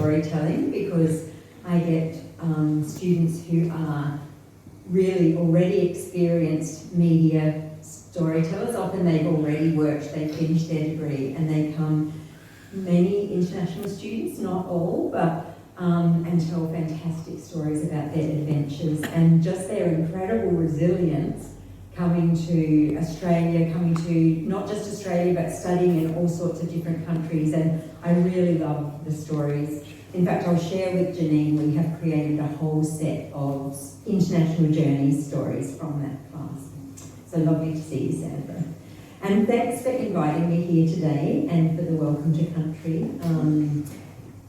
storytelling because I get students who are really already experienced media storytellers. Often they've already worked, they've finished their degree, and they come, many international students, not all, but and tell fantastic stories about their adventures and just their incredible resilience coming to Australia, coming to not just Australia, but studying in all sorts of different countries. And I really love the stories. In fact, I'll share with Janine, we have created a whole set of international journey stories from that class. So lovely to see you, Sandra. And thanks for inviting me here today and for the Welcome to Country.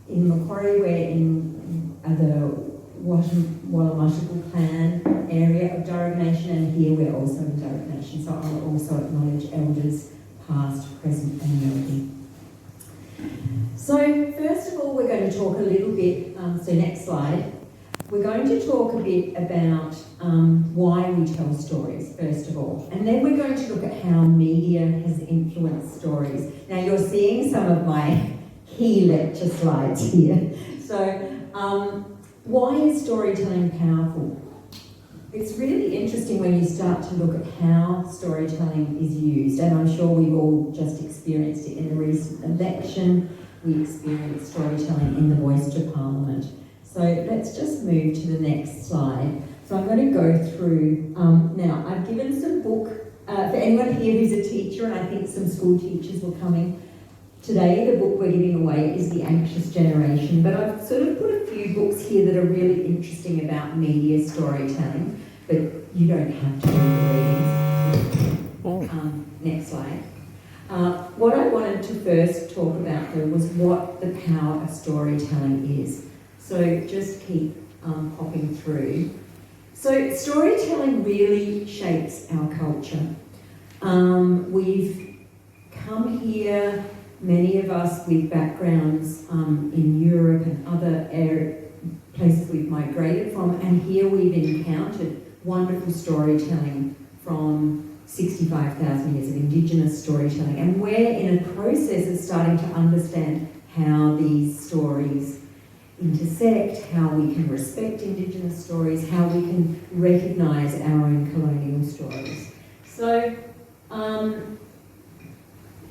In Macquarie, we're in the Wallamashable Plan area of Direct Nation, and here we're also in Direct Nation. So I'll also acknowledge elders past, present and emerging. So first of all, we're going to talk a little bit, so next slide. We're going to talk a bit about why we tell stories, first of all. And then we're going to look at how media has influenced stories. Now you're seeing some of my key lecture slides here. So why is storytelling powerful? It's really interesting when you start to look at how storytelling is used, and I'm sure we've all just experienced it in the recent election. We experienced storytelling in the Voice to Parliament. So let's just move to the next slide. So I'm going to go through, now I've given some book, for anyone here who's a teacher, and I think some school teachers were coming today, the book we're giving away is The Anxious Generation, but I've sort of put a few books here that are really interesting about media storytelling, but you don't have to read the readings. Next slide. What I wanted to first talk about though was what the power of storytelling is. So just keep popping through. So storytelling really shapes our culture. We've come here, many of us with backgrounds in Europe and other places we've migrated from, and here we've encountered wonderful storytelling from 65,000 years of Indigenous storytelling, and we're in a process of starting to understand how these stories intersect, how we can respect Indigenous stories, how we can recognise our own colonial stories. So,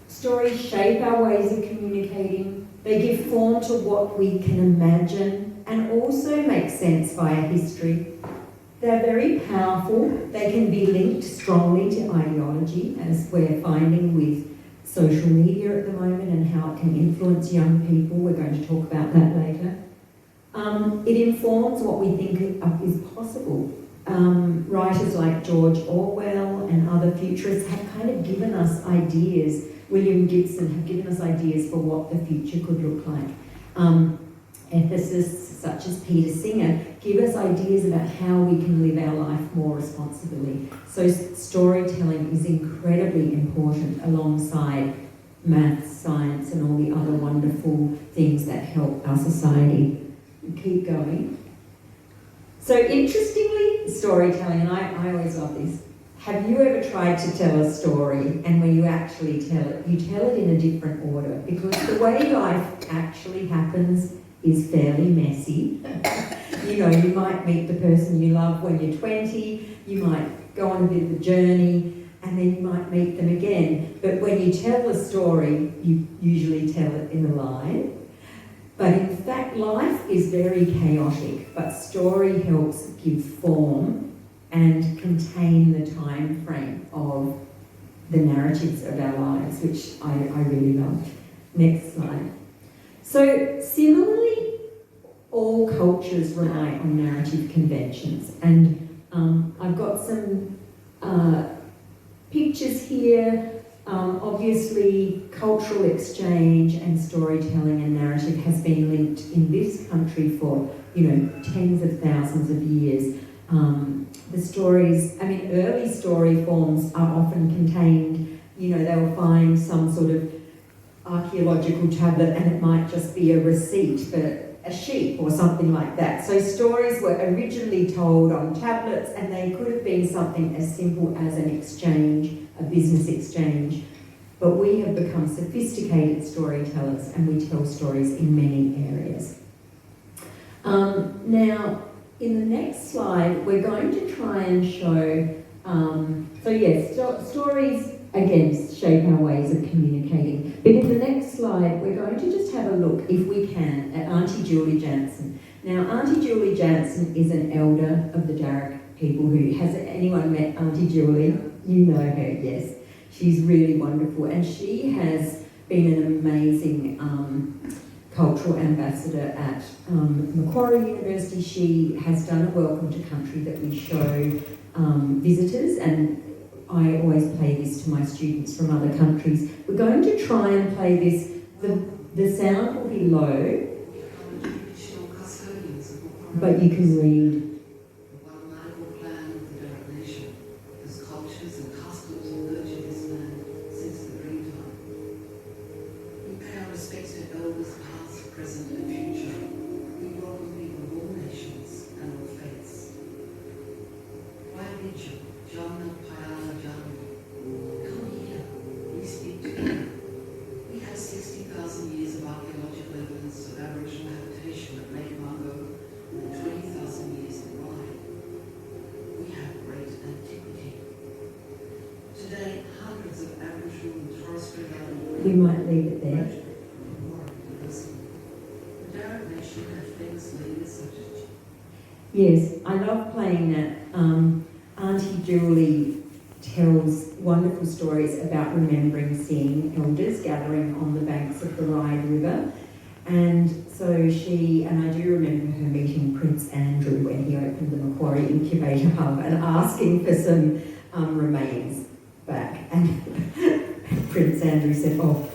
stories shape our ways of communicating. They give form to what we can imagine and also make sense via history. They're very powerful. They can be linked strongly to ideology, as we're finding with social media at the moment and how it can influence young people. We're going to talk about that later. It informs what we think is possible. Writers like George Orwell and other futurists have kind of given us ideas. William Gibson have given us ideas for what the future could look like. Ethicists such as Peter Singer give us ideas about how we can live our life more responsibly. So storytelling is incredibly important alongside maths, science and all the other wonderful things that help our society. Keep going. So interestingly, storytelling, and I always love this. Have you ever tried to tell a story, and when you actually tell it, you tell it in a different order? Because the way life actually happens is fairly messy. You know, you might meet the person you love when you're 20, you might go on a bit of a journey, and then you might meet them again. But when you tell a story, you usually tell it in a line. But in fact, life is very chaotic, but story helps give form and contain the time frame of the narratives of our lives, which I really love. Next slide. So similarly, all cultures rely on narrative conventions, and I've got some pictures here. Obviously, cultural exchange and storytelling and narrative has been linked in this country for, tens of thousands of years. The stories, early story forms are often contained, they'll find some sort of archaeological tablet and it might just be a receipt for a sheep or something like that. So stories were originally told on tablets, and they could have been something as simple as an exchange, a business exchange. But we have become sophisticated storytellers, and we tell stories in many areas. Now, in the next slide, we're going to try and show, stories, again, shape our ways of communicating. But in the next slide, we're going to just have a look, if we can, at Auntie Julie Jansen. Now, Auntie Julie Jansen is an elder of the Darug people has anyone met Auntie Julie? You know her, yes. She's really wonderful, and she has been an amazing cultural ambassador at Macquarie University. She has done a welcome to country that we show visitors, and I always play this to my students from other countries. We're going to try and play this. The sound will be low, but you can read. We might leave it there. Yes, I love playing that. Auntie Julie tells wonderful stories about remembering seeing elders gathering on the banks of the Ryde River. And so I do remember her meeting Prince Andrew when he opened the Macquarie Incubator Hub and asking for some remains back. And Prince Andrew said, "Oh,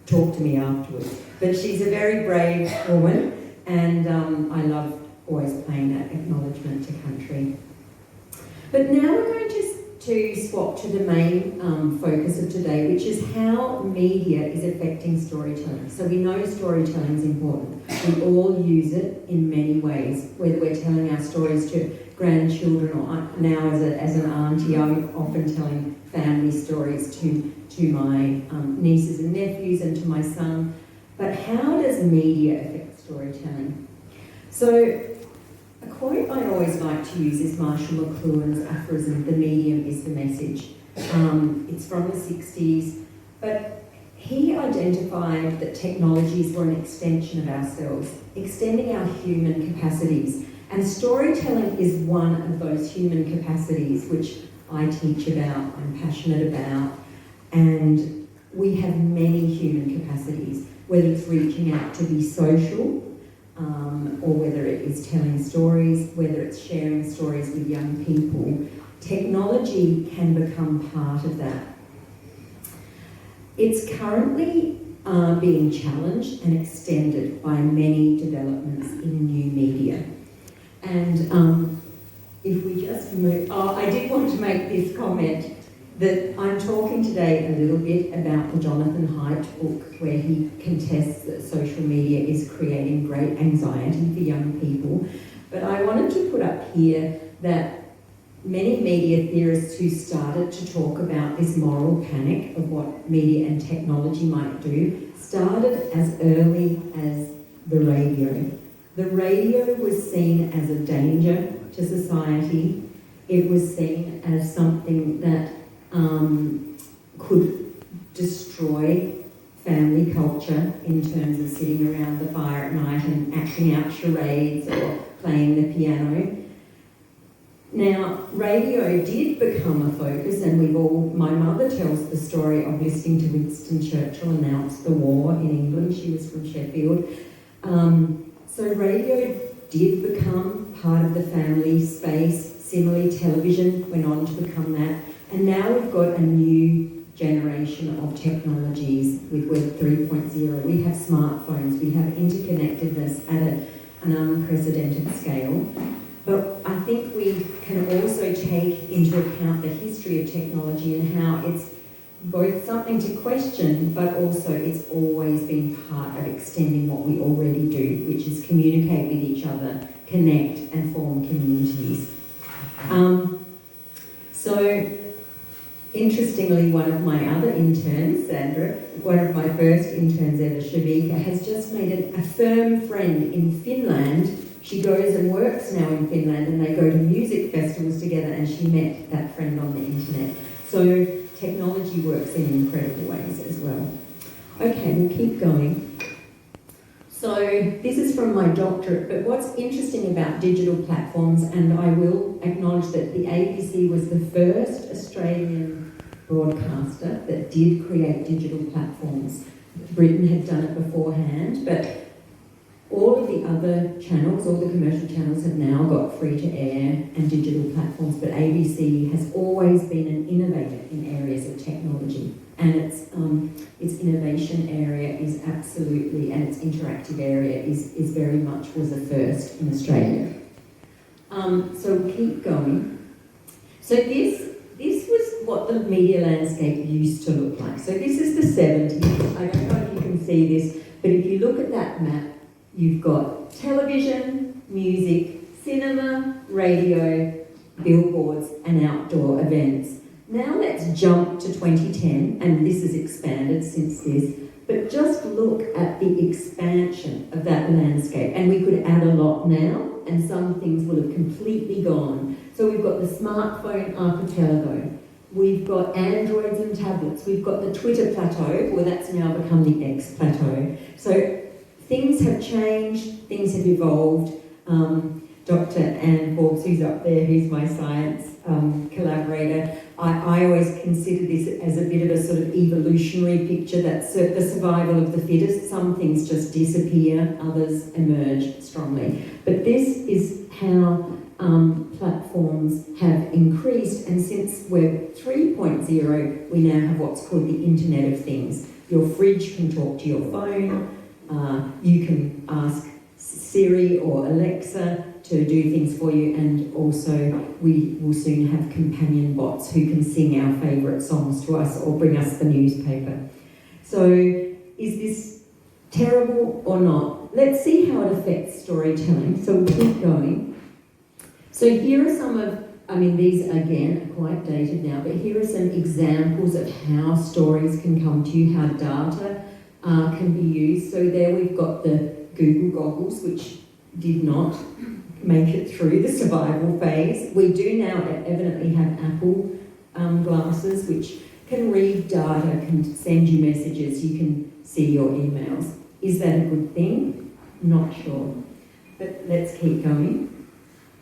talk to me afterwards." But she's a very brave woman, and I love always playing that acknowledgement to country. But now we're going to swap to the main focus of today, which is how media is affecting storytelling. So we know storytelling is important. We all use it in many ways, whether we're telling our stories to grandchildren or now as an auntie, I'm often telling family stories to my nieces and nephews and to my son. But how does media affect storytelling? So a quote I always like to use is Marshall McLuhan's aphorism, "The medium is the message." It's from the 60s, but he identified that technologies were an extension of ourselves, extending our human capacities. And storytelling is one of those human capacities which I teach about, I'm passionate about, and we have many human capacities, whether it's reaching out to be social, or whether it is telling stories, whether it's sharing stories with young people. Technology can become part of that. It's currently being challenged and extended by many developments in new media. And if we just move... I did want to make this comment that I'm talking today a little bit about the Jonathan Haidt book, where he contests that social media is creating great anxiety for young people. But I wanted to put up here that many media theorists who started to talk about this moral panic of what media and technology might do started as early as the radio. The radio was seen as a danger to society. It was seen as something that could destroy family culture in terms of sitting around the fire at night and acting out charades or playing the piano. Now, radio did become a focus, and my mother tells the story of listening to Winston Churchill announce the war in England. She was from Sheffield. So radio did become part of the family space. Similarly, television went on to become that. And now we've got a new generation of technologies with Web 3.0. We have smartphones, we have interconnectedness at an unprecedented scale. But I think we can also take into account the history of technology and how it's both something to question, but also it's always been part of extending what we already do, which is communicate with each other, connect and form communities. So, interestingly, one of my other interns, Sandra, one of my first interns ever, Shavika, has just made a firm friend in Finland She goes and works now in Finland, and they go to music festivals together, and she met that friend on the internet. So technology works in incredible ways as well. Okay, we'll keep going. So this is from my doctorate, but what's interesting about digital platforms, and I will acknowledge that the ABC was the first Australian broadcaster that did create digital platforms. Britain had done it beforehand, but all of the other channels, all the commercial channels, have now got free-to-air and digital platforms, but ABC has always been an innovator in areas of technology. And its innovation area is absolutely, and its interactive area is very much was a first in Australia. So we'll keep going. So this was what the media landscape used to look like. So this is the 70s. I don't know if you can see this, but if you look at that map, you've got television, music, cinema, radio, billboards, and outdoor events. Now let's jump to 2010, and this has expanded since this, but just look at the expansion of that landscape. And we could add a lot now, and some things will have completely gone. So we've got the smartphone archipelago, we've got Androids and tablets, we've got the Twitter plateau, well that's now become the X plateau. So things have changed, things have evolved. Dr. Anne Forbes, who's up there, who's my science collaborator, I always consider this as a bit of a sort of evolutionary picture, that's the survival of the fittest. Some things just disappear, others emerge strongly. But this is how platforms have increased, and since Web 3.0, we now have what's called the Internet of Things. Your fridge can talk to your phone, you can ask Siri or Alexa to do things for you, and also we will soon have companion bots who can sing our favourite songs to us or bring us the newspaper. So is this terrible or not? Let's see how it affects storytelling. So we'll keep going. So here are some of, I mean these again are quite dated now, but here are some examples of how stories can come to you, how data can be used. So there we've got the Google goggles, which did not make it through the survival phase. We do now evidently have Apple glasses, which can read data, can send you messages, you can see your emails. Is that a good thing? Not sure. But let's keep going.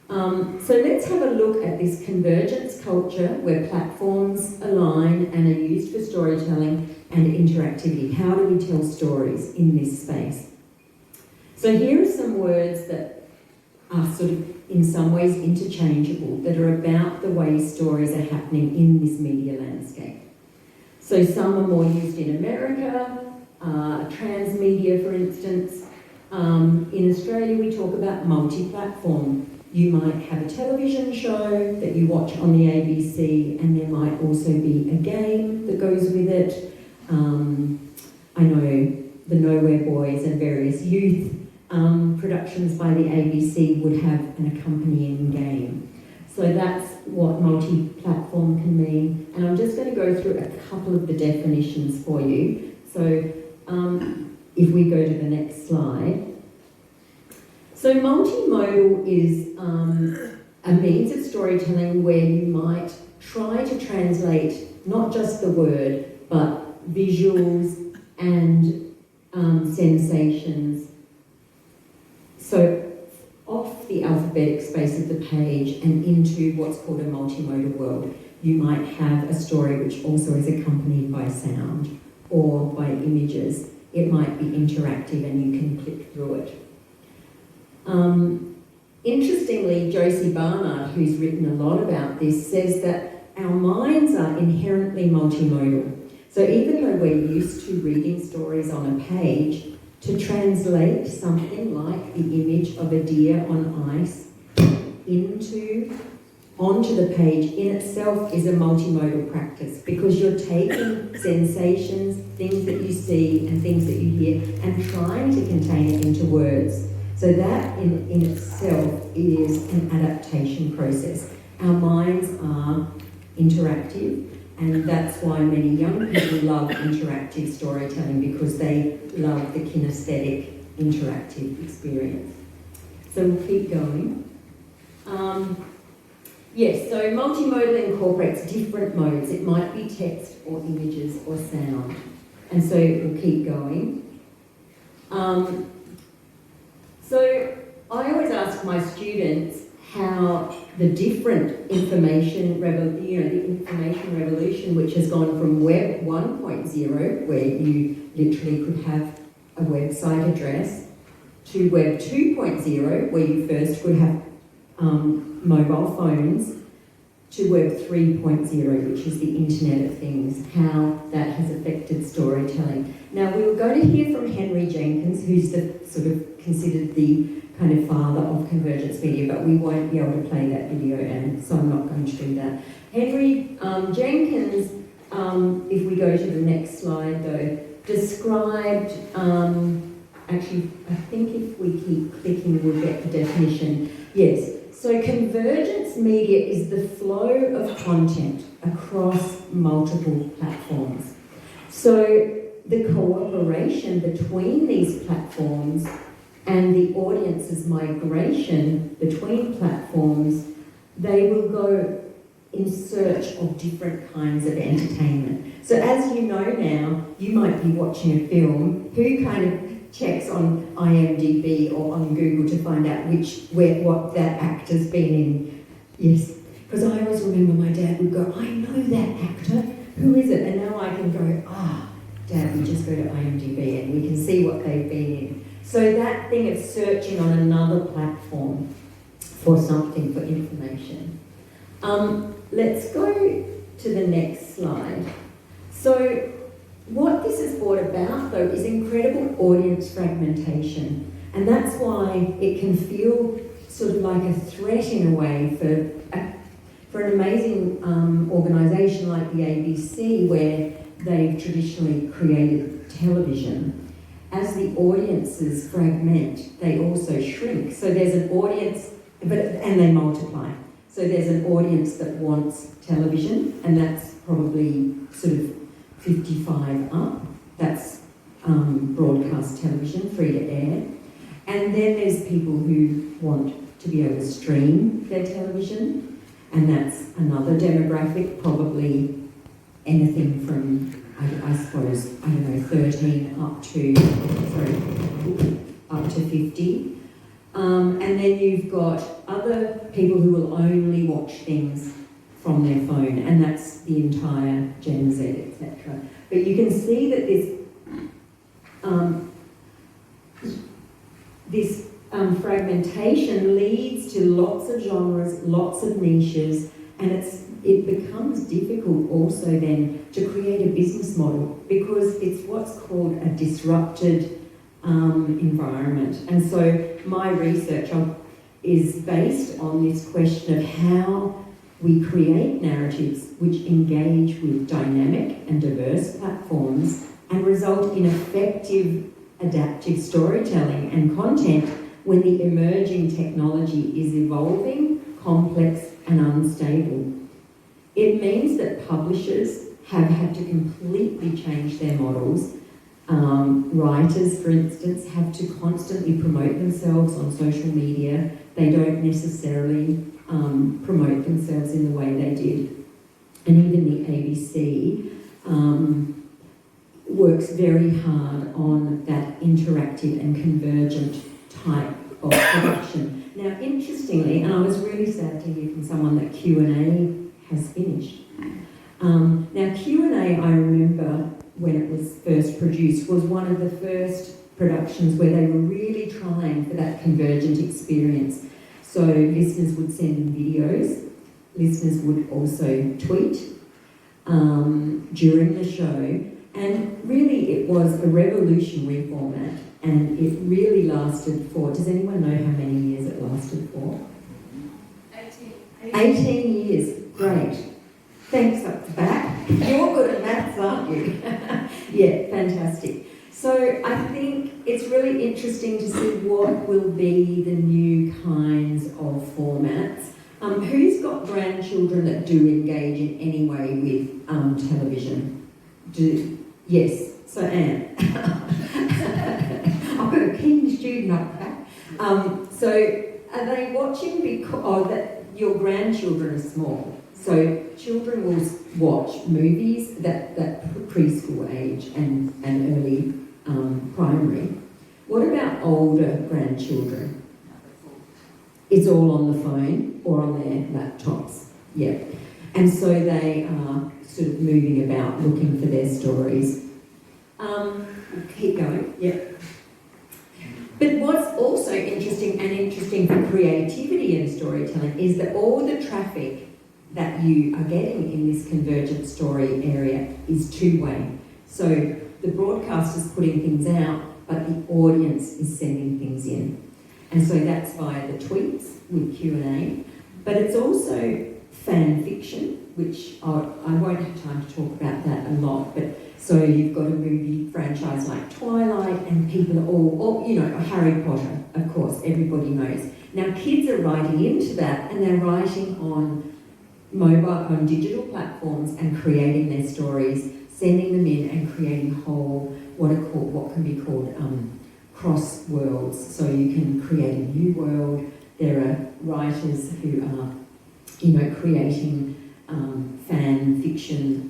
So let's have a look at this convergence culture where platforms align and are used for storytelling and interactivity. How do we tell stories in this space? So here are some words that are sort of in some ways interchangeable, that are about the way stories are happening in this media landscape. So some are more used in America, transmedia for instance. In Australia we talk about multi-platform. You might have a television show that you watch on the ABC, and there might also be a game that goes with it. I know the Nowhere Boys and various youth productions by the ABC would have an accompanying game. So that's what multi-platform can mean. And I'm just going to go through a couple of the definitions for you. So if we go to the next slide. So multimodal is a means of storytelling where you might try to translate not just the word, but visuals and sensations. So off the alphabetic space of the page and into what's called a multimodal world. You might have a story which also is accompanied by sound or by images. It might be interactive and you can click through it. Interestingly, Josie Barnard, who's written a lot about this, says that our minds are inherently multimodal. So even though we're used to reading stories on a page, to translate something like the image of a deer on ice onto the page in itself is a multimodal practice, because you're taking sensations, things that you see and things that you hear, and trying to contain it into words. So that in itself is an adaptation process. Our minds are interactive, and that's why many young people love interactive storytelling, because they love the kinesthetic, interactive experience. So we'll keep going. Yes, so multimodal incorporates different modes. It might be text or images or sound. And so we'll keep going. So I always ask my students how the different information revolution, which has gone from Web 1.0, where you literally could have a website address, to Web 2.0, where you first could have mobile phones, to Web 3.0, which is the Internet of Things, how that has affected storytelling. Now, we were going to hear from Henry Jenkins, who's the sort of considered the kind of father of convergence media, but we won't be able to play that video, and so I'm not going to do that. Henry Jenkins, if we go to the next slide though, described, actually, I think if we keep clicking, we'll get the definition. Yes. So convergence media is the flow of content across multiple platforms. So the cooperation between these platforms and the audience's migration between platforms, they will go in search of different kinds of entertainment. So as you know now, you might be watching a film, who kind of checks on IMDb or on Google to find out what that actor's been in. Yes, because I always remember my dad would go, I know that actor, who is it? And now I can go, Dad, we just go to IMDb and we can see what they've been in. So that thing of searching on another platform for something, for information. Let's go to the next slide. So what this has brought about, though, is incredible audience fragmentation. And that's why it can feel sort of like a threat in a way for an amazing organisation like the ABC, where they've traditionally created television. As the audiences fragment, they also shrink. So there's an audience, and they multiply. So there's an audience that wants television, and that's probably sort of 55 up, that's broadcast television, free to air. And then there's people who want to be able to stream their television, and that's another demographic, probably anything from, I suppose, 13 up to 50. And then you've got other people who will only watch things from their phone, and that's the entire Gen Z, etc. But you can see that this fragmentation leads to lots of genres, lots of niches, and it becomes difficult also then to create a business model, because it's what's called a disrupted environment. And so my research is based on this question of how we create narratives which engage with dynamic and diverse platforms and result in effective adaptive storytelling and content when the emerging technology is evolving, complex and unstable. It means that publishers have had to completely change their models. Writers, for instance, have to constantly promote themselves on social media. They don't necessarily promote themselves in the way they did. And even the ABC works very hard on that interactive and convergent type of production. Now, interestingly, and I was really sad to hear from someone that Q&A has finished. Now, Q&A, I remember when it was first produced, was one of the first productions where they were really trying for that convergent experience. So listeners would send in videos, listeners would also tweet during the show, and really it was a revolutionary format, and it really lasted for, does anyone know how many years it lasted for? 18 years, great. Thanks up the back. You're good at maths, aren't you? Yeah, fantastic. So I think it's really interesting to see what will be the new kinds of formats. Who's got grandchildren that do engage in any way with television? Yes, so Anne. I've got a keen student up back. So are they watching because that your grandchildren are small? So children will watch movies that preschool age and early primary. What about older grandchildren? It's all on the phone or on their laptops. Yeah. And so they are sort of moving about looking for their stories. Keep going. Yep. But what's also interesting for creativity and storytelling is that all the traffic that you are getting in this convergent story area is two-way. So the broadcaster's putting things out, but the audience is sending things in. And so that's via the tweets with Q&A, but it's also fan fiction, which I won't have time to talk about that a lot, but so you've got a movie franchise like Twilight, and people are all Harry Potter, of course, everybody knows. Now kids are writing into that, and they're writing on digital platforms and creating their stories, sending them in and creating whole, what can be called cross worlds. So you can create a new world. There are writers who are, creating fan fiction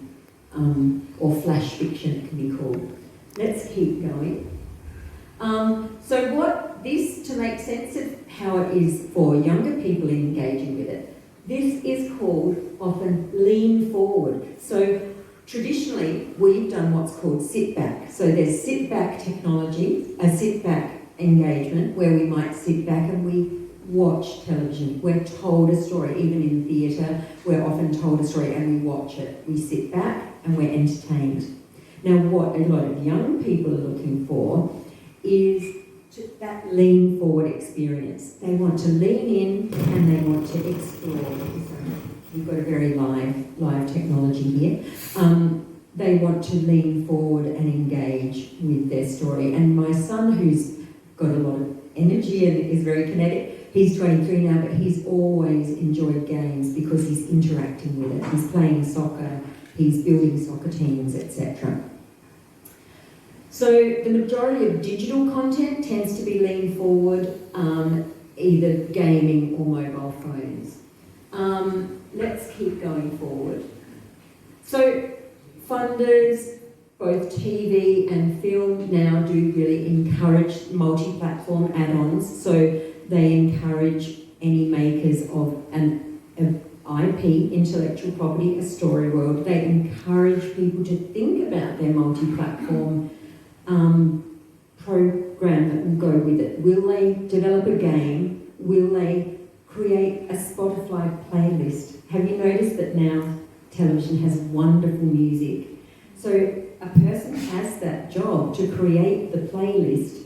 or flash fiction, it can be called. Let's keep going. To make sense of how it is for younger people engaging with it, this is called often lean forward. So traditionally, we've done what's called sit back. So there's sit back technology, a sit back engagement, where we might sit back and we watch television. We're told a story, even in theatre, we're often told a story and we watch it. We sit back and we're entertained. Now, what a lot of young people are looking for is that lean forward experience. They want to lean in and they want to explore. We've got a very live technology here. They want to lean forward and engage with their story. And my son, who's got a lot of energy and is very kinetic, he's 23 now, but he's always enjoyed games because he's interacting with it. He's playing soccer, he's building soccer teams, etc. So the majority of digital content tends to be lean forward, either gaming or mobile phones. Let's keep going forward. So funders, both TV and film now do really encourage multi-platform add-ons. So they encourage any makers of an IP, intellectual property, a story world. They encourage people to think about their multi-platform program that will go with it. Will they develop a game? Will they create a Spotify playlist? Have you noticed that now television has wonderful music? So a person has that job to create the playlist,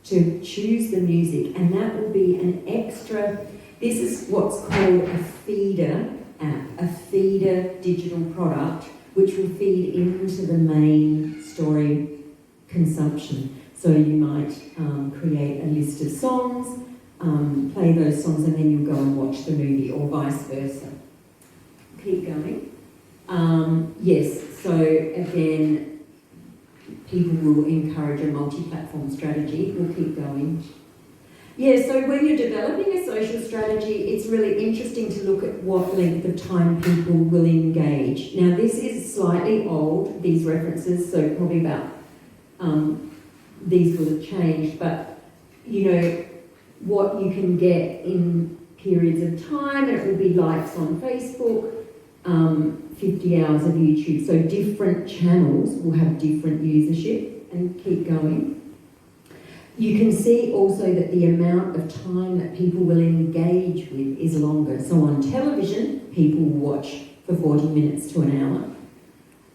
to choose the music, and that will be an extra. This is what's called a feeder app, a feeder digital product, which will feed into the main story consumption. So you might create a list of songs, play those songs, and then you'll go and watch the movie, or vice versa. Keep going. Yes, so again, people will encourage a multi-platform strategy. We'll keep going. Yeah, so when you're developing a social strategy, it's really interesting to look at what length of time people will engage. Now, this is slightly old, these references, so probably about, these will have changed, but, what you can get in periods of time, and it will be likes on Facebook, 50 hours of YouTube. So different channels will have different usership, and keep going. You can see also that the amount of time that people will engage with is longer. So on television, people will watch for 40 minutes to an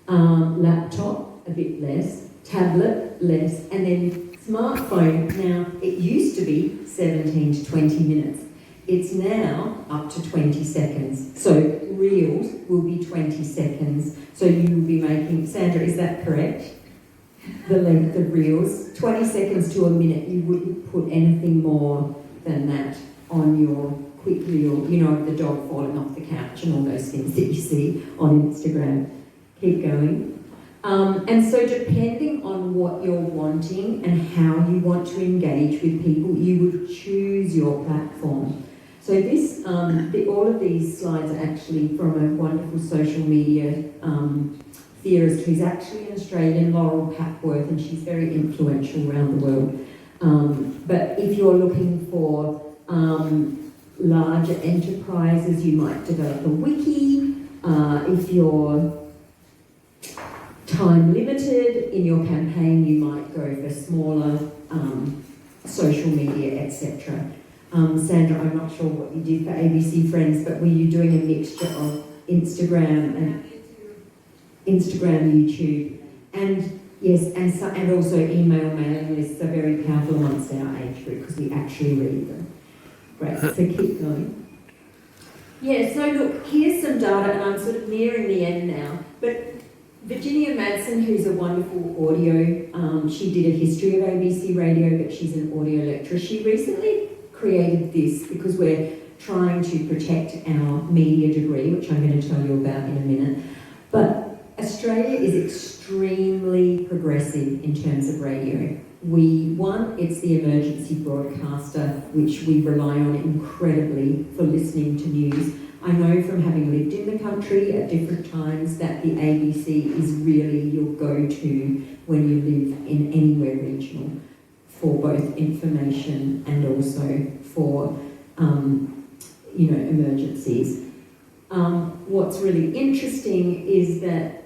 hour. Laptop, a bit less. Tablet, less. And then smartphone, now, it used to be 17 to 20 minutes. It's now up to 20 seconds. So Reels will be 20 seconds. So you will be making, Sandra, is that correct? The length of Reels, 20 seconds to a minute. You wouldn't put anything more than that on your quick reel, the dog falling off the couch and all those things that you see on Instagram. Keep going. And so depending on what you're wanting and how you want to engage with people, you would choose your platform. So this, all of these slides are actually from a wonderful social media theorist who's actually an Australian, Laurel Papworth, and she's very influential around the world. But if you're looking for larger enterprises, you might develop a wiki. If you're time limited in your campaign, you might go for smaller social media, etc. Sandra, I'm not sure what you did for ABC Friends, but were you doing a mixture of Instagram, YouTube, and yes, and also email mailing lists are very powerful amongst our age group because we actually read them. Great, so keep going. Yeah, so look, here's some data, and I'm sort of nearing the end now, but Virginia Madsen, who's a wonderful audio, she did a history of ABC radio, but she's an audio lecturer. She recently created this because we're trying to protect our media degree, which I'm going to tell you about in a minute. But Australia is extremely progressive in terms of radio. It's the emergency broadcaster, which we rely on incredibly for listening to news. I know from having lived in the country at different times that the ABC is really your go-to when you live in anywhere regional for both information and also for, emergencies. What's really interesting is that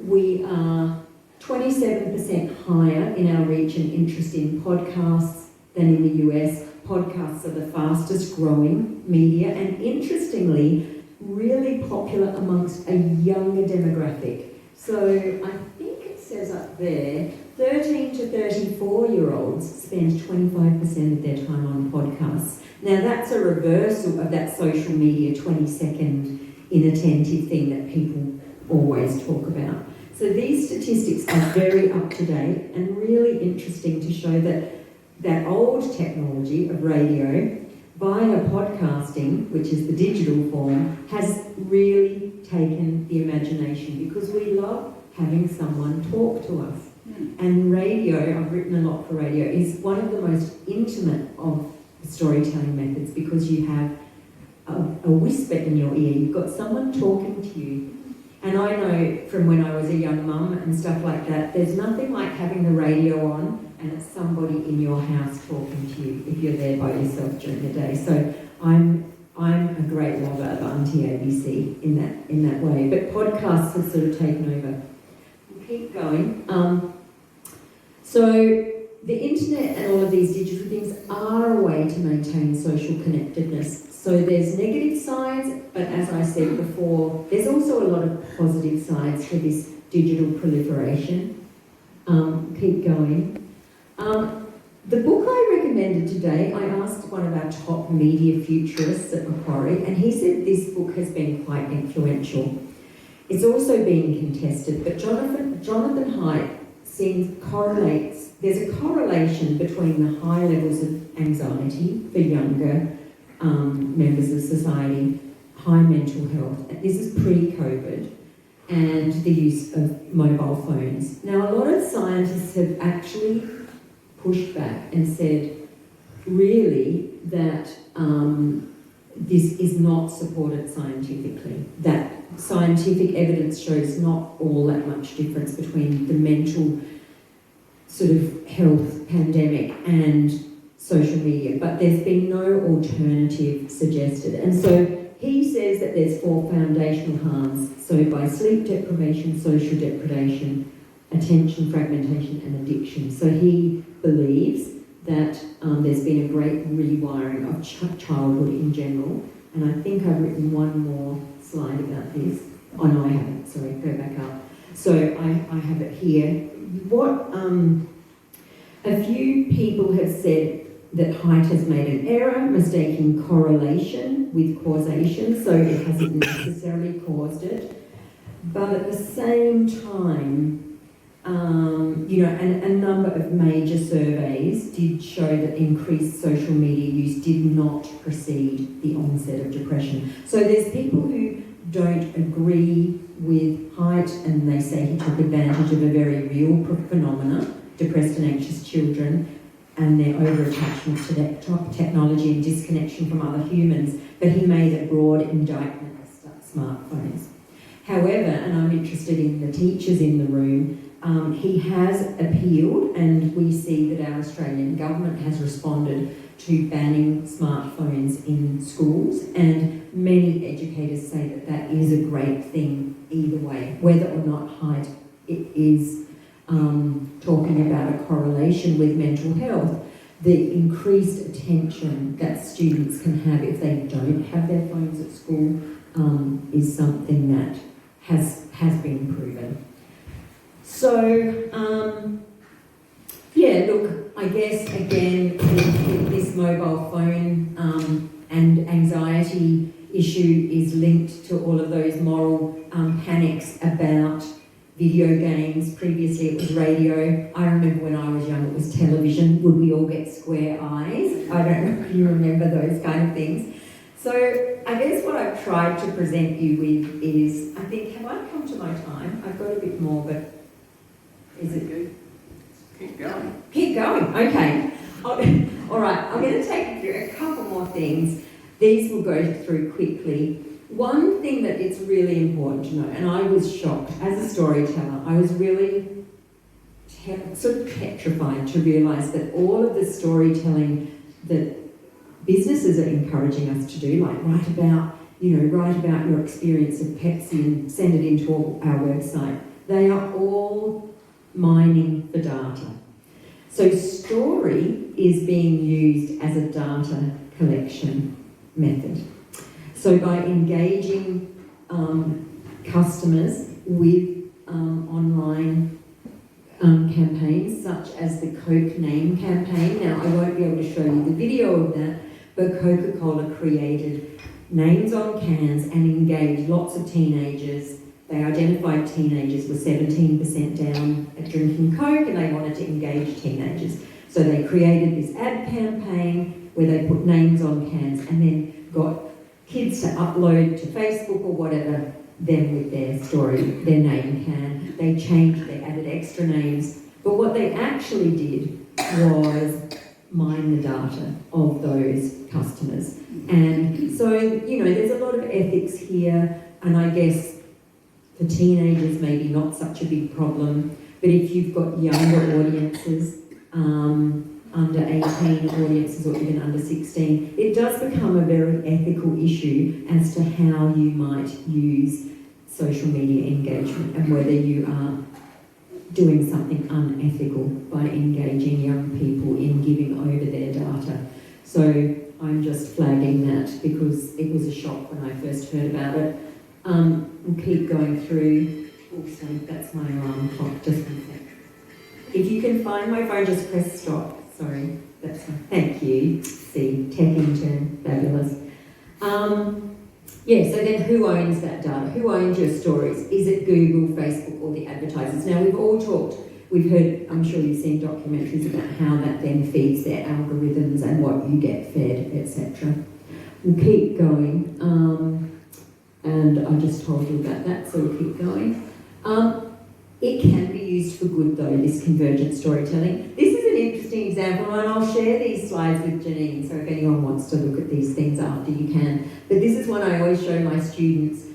we are 27% higher in our reach and interest in podcasts than in the US. Podcasts are the fastest growing media and interestingly, really popular amongst a younger demographic. So I think it says up there, 13 to 34-year-olds spend 25% of their time on podcasts. Now that's a reversal of that social media 20-second inattentive thing that people always talk about. So these statistics are very up to date and really interesting to show that that old technology of radio via podcasting, which is the digital form, has really taken the imagination because we love having someone talk to us. And radio, I've written a lot for radio, is one of the most intimate of storytelling methods because you have a whisper in your ear. You've got someone talking to you. And I know from when I was a young mum and stuff like that, there's nothing like having the radio on and it's somebody in your house talking to you if you're there by yourself during the day. So I'm a great lover of Auntie ABC in that way. But podcasts have sort of taken over. We'll keep going. So the internet and all of these digital things are a way to maintain social connectedness. So there's negative sides, but as I said before, there's also a lot of positive sides to this digital proliferation. Keep going. The book I recommended today, I asked one of our top media futurists at Macquarie, and he said this book has been quite influential. It's also being contested, but Jonathan Haidt correlates, there's a correlation between the high levels of anxiety for younger members of society, high mental health, this is pre-COVID, and the use of mobile phones. Now, a lot of scientists have actually pushed back and said, really, that this is not supported scientifically, that scientific evidence shows not all that much difference between the mental sort of health pandemic and social media, but there's been no alternative suggested. And so he says that there's 4 foundational harms. So by sleep deprivation, social depredation, attention fragmentation and addiction. So he believes that there's been a great rewiring of childhood in general. And I think I've written one more slide about this. Oh no, I haven't, sorry, go back up. So I have it here. What a few people have said that Haidt has made an error, mistaking correlation with causation, so it hasn't necessarily caused it. But at the same time, and a number of major surveys did show that increased social media use did not precede the onset of depression. So there's people who don't agree with Haidt website, and they say he took advantage of a very real phenomena, depressed and anxious children, and their over-attachment to that technology and disconnection from other humans, but he made a broad indictment of smartphones. However, and I'm interested in the teachers in the room, he has appealed, and we see that our Australian government has responded to banning smartphones in schools, and many educators say that that is a great thing either way, whether or not it is talking about a correlation with mental health. The increased attention that students can have if they don't have their phones at school is something that has been proven. So, yeah, look, I guess, again, this mobile phone and anxiety issue is linked to all of those moral panics about video games. Previously it was radio. I remember when I was young it was television. Would we all get square eyes? I don't know if you remember those kind of things. So I guess what I've tried to present you with is, I think, have I come to my time? I've got a bit more, but is it good? Keep going. Keep going, okay. All right, I'm going to take you through a couple more things. These will go through quickly. One thing that it's really important to know, and I was shocked as a storyteller, I was really sort of petrified to realise that all of the storytelling that businesses are encouraging us to do, like write about your experience of Pepsi and send it into our website, they are all mining for data. So story is being used as a data collection method. So by engaging customers with online campaigns, such as the Coke name campaign. Now, I won't be able to show you the video of that, but Coca-Cola created names on cans and engaged lots of teenagers. They identified teenagers were 17% down at drinking Coke, and they wanted to engage teenagers. So they created this ad campaign where they put names on cans and then got kids to upload to Facebook or whatever them with their story, their name can. They changed, they added extra names. But what they actually did was mine the data of those customers. And so, there's a lot of ethics here, and I guess for teenagers maybe not such a big problem, but if you've got younger audiences, under 18 audiences or even under 16, it does become a very ethical issue as to how you might use social media engagement and whether you are doing something unethical by engaging young people in giving over their data. So I'm just flagging that because it was a shock when I first heard about it. We'll keep going through. Also, that's my alarm clock, just one sec. If you can find my phone, just press stop. Sorry, that's fine. Thank you. See, tech intern, fabulous. So then who owns that data? Who owns your stories? Is it Google, Facebook, or the advertisers? Now, we've heard, I'm sure you've seen documentaries about how that then feeds their algorithms and what you get fed, etc. We'll keep going. And I just told you about that, so we'll keep going. It can be used for good, though, this convergent storytelling. This is an interesting example, and I'll share these slides with Janine, so if anyone wants to look at these things after, you can. But this is one I always show my students.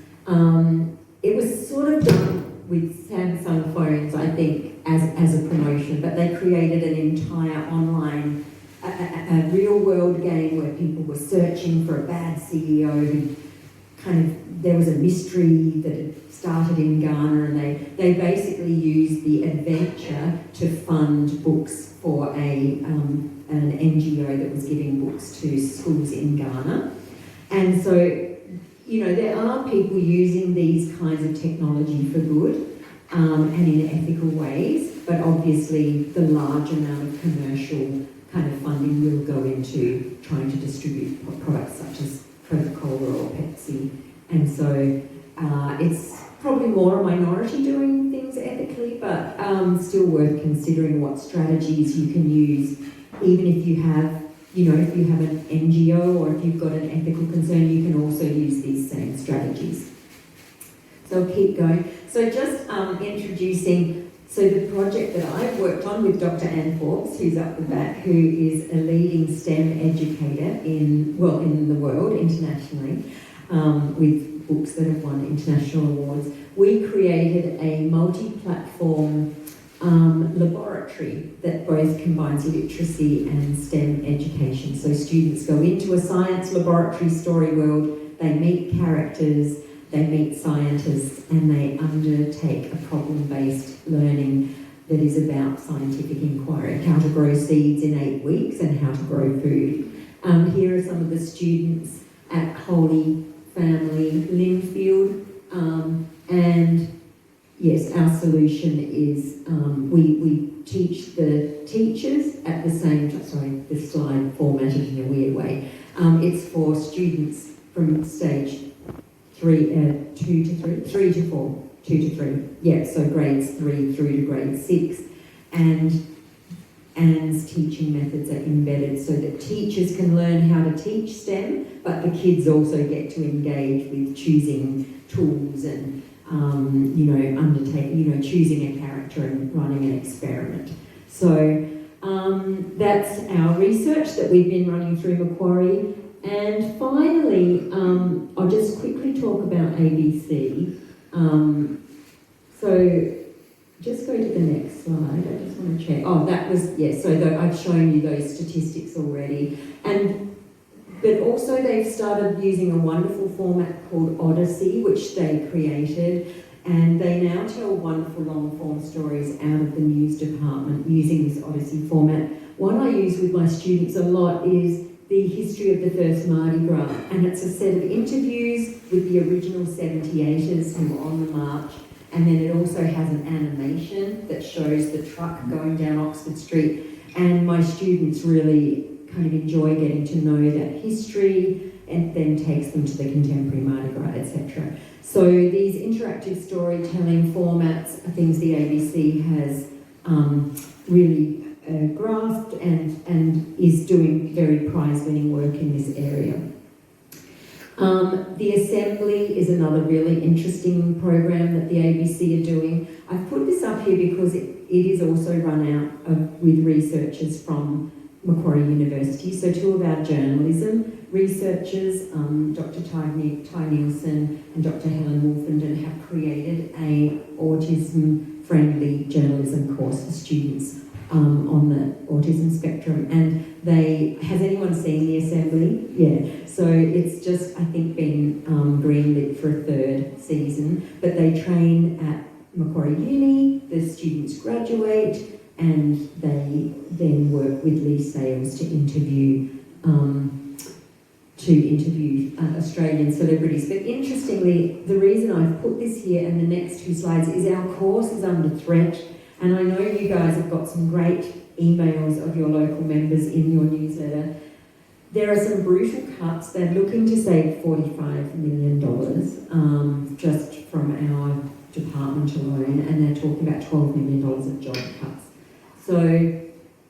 It was sort of done with Samsung phones, I think, as a promotion, but they created an entire online, a real-world game where people were searching for a bad CEO who there was a mystery that had started in Ghana, and they basically used the adventure to fund books for an NGO that was giving books to schools in Ghana. And so, there are people using these kinds of technology for good and in ethical ways, but obviously the large amount of commercial kind of funding will go into trying to distribute products such as Coca-Cola or Pepsi. And so it's probably more a minority doing things ethically, but still worth considering what strategies you can use, even if you have, if you have an NGO or if you've got an ethical concern, you can also use these same strategies. So keep going. So just introducing, so the project that I've worked on with Dr. Anne Forbes, who's up the back, who is a leading STEM educator in the world internationally, with books that have won international awards. We created a multi-platform laboratory that both combines literacy and STEM education. So students go into a science laboratory story world, they meet characters, they meet scientists, and they undertake a problem-based learning that is about scientific inquiry, how to grow seeds in 8 weeks and how to grow food. Here are some of the students at Holy Family Linfield, and yes, our solution is we teach the teachers at the same time. Sorry, the slide formatted in a weird way. It's for students from stage 3 to 4. Yeah, so grades 3 through to grade 6, and Anne's teaching methods are embedded so that teachers can learn how to teach STEM, but the kids also get to engage with choosing tools and choosing a character and running an experiment. So that's our research that we've been running through Macquarie. And finally, I'll just quickly talk about ABC. So just go to the next slide. I just want to check. Oh, that was, yes, so I've shown you those statistics already. But also they've started using a wonderful format called Odyssey, which they created, and they now tell wonderful long-form stories out of the news department using this Odyssey format. One I use with my students a lot is the history of the first Mardi Gras, and it's a set of interviews with the original 78ers who were on the march, and then it also has an animation that shows the truck going down Oxford Street, and my students really kind of enjoy getting to know that history and then takes them to the contemporary Mardi Gras, etc. So these interactive storytelling formats are things the ABC has really grasped and is doing very prize-winning work in this area. The Assembly is another really interesting program that the ABC are doing. I've put this up here because it is also run out with researchers from Macquarie University. So two of our journalism researchers, Dr. Ty Nielsen and Dr. Helen Wolfenden, have created a autism-friendly journalism course for students on the autism spectrum. And has anyone seen the Assembly? Yeah. So it's just, I think, been greenlit for a 3rd season. But they train at Macquarie Uni, the students graduate, and they then work with Lee Sales to interview Australian celebrities. But interestingly, the reason I've put this here and the next 2 slides is our course is under threat, and I know you guys have got some great emails of your local members in your newsletter. There are some brutal cuts. They're looking to save $45 million just from our department alone, and they're talking about $12 million of job cuts. So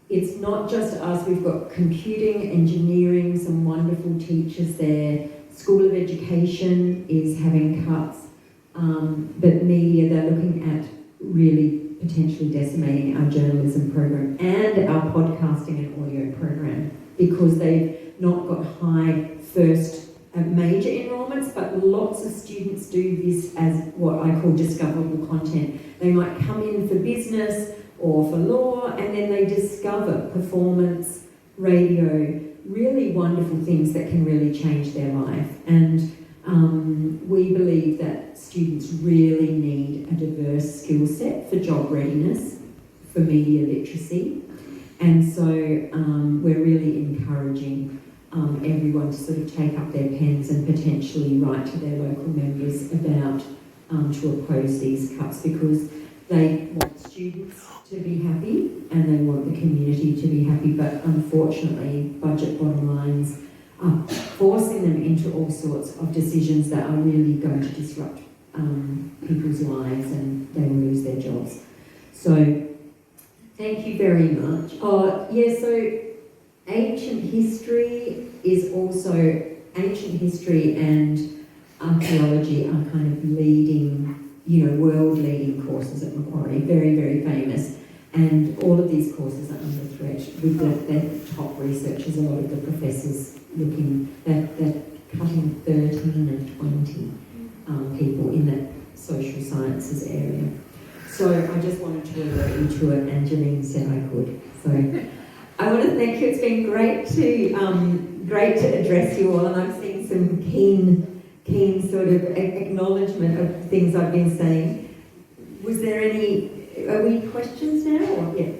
it's not just us, we've got computing, engineering, some wonderful teachers there. School of Education is having cuts, but media, they're looking at really potentially decimating our journalism program and our podcasting and audio program because they've not got high first major enrolments, but lots of students do this as what I call discoverable content. They might come in for business or for law, and then they discover performance, radio, really wonderful things that can really change their life. And we believe that students really need a diverse skill set for job readiness, for media literacy. And so we're really encouraging everyone to sort of take up their pens and potentially write to their local members about to oppose these cuts, because they want students to be happy and they want the community to be happy, but unfortunately budget bottom lines are forcing them into all sorts of decisions that are really going to disrupt people's lives, and they will lose their jobs. So thank you very much. So ancient history and archaeology are kind of leading world-leading courses at Macquarie, very, very famous. And all of these courses are under threat with their top researchers, a lot of the professors looking, they're cutting 13 and 20 people in that social sciences area. So I just wanted to alert you to it, and Janine said I could. So I want to thank you. It's been great to address you all, and I've seen some keen sort of acknowledgement of things I've been saying. Was there any, are we questions now? Or, yeah.